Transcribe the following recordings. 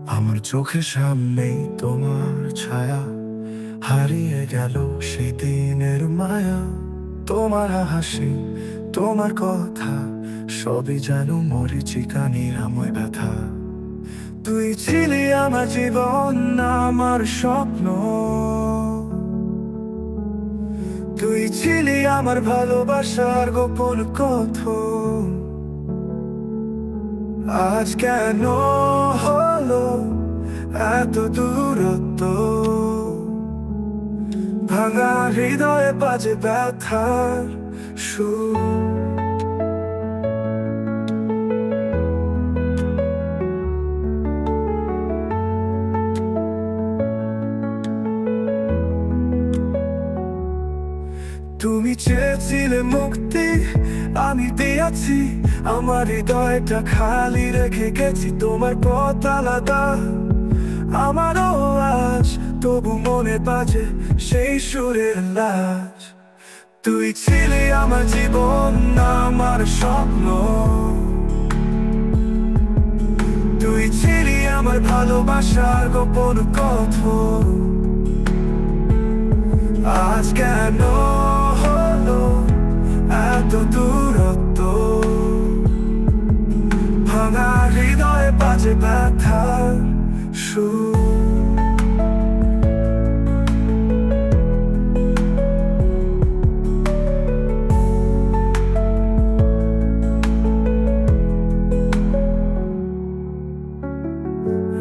আমার চোখের সামনেই তোমার ছায়া, হারিয়ে গেল সেই দিনের মায়া। তোমার হাসি, তোমার কথা, সবই যেন মরীচিকা নিরাময় ব্যথা। তুই ছিলি আমার জীবন, আমার স্বপ্ন। তুই ছিলি আমার ভালোবাসার গোপন কথন। আজ কেন হলো এত দূরত্ব? ভাঙা হৃদয়ে বাজে ব্যথার সুর। তুমি চেয়েছিলে মুক্তি, আমি দিয়েছি। আমার হৃদয়টা খালি রেখে গেছি। তোমার পথ আলাদা, আমারও আজ, তবু মনে বাজে সেই সুরের লাজ। তুই ছিলি আমার জীবন, আমার স্বপ্ন। তুই ছিলি আমার ভালোবাসার গোপন কথন। আজ কেন হলো এত দূরত্ব? ভাঙা হৃদয়ে বাজে ব্যথার সুর।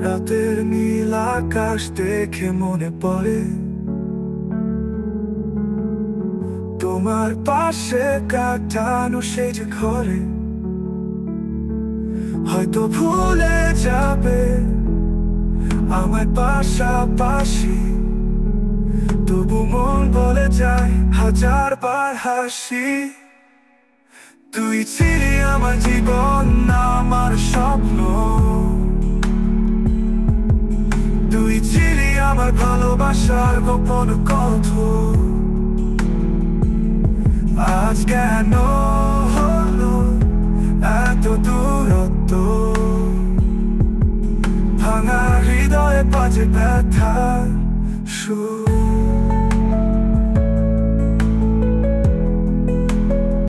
রাতের নীল আকাশ দেখে মনে পড়ে তোমার পাশে কাটানো সেই যে ঘরে। হয়তো ভুলে যাবে আমার পাশাপাশি, তবু মন বলে যায় হাজার বার হাসি। তুই ছিলি আমার জীবন, আমার স্বপ্ন। তুই ছিলি আমার ভালোবাসার গোপন কথন। আজ কেন হলো এত দূরত্ব?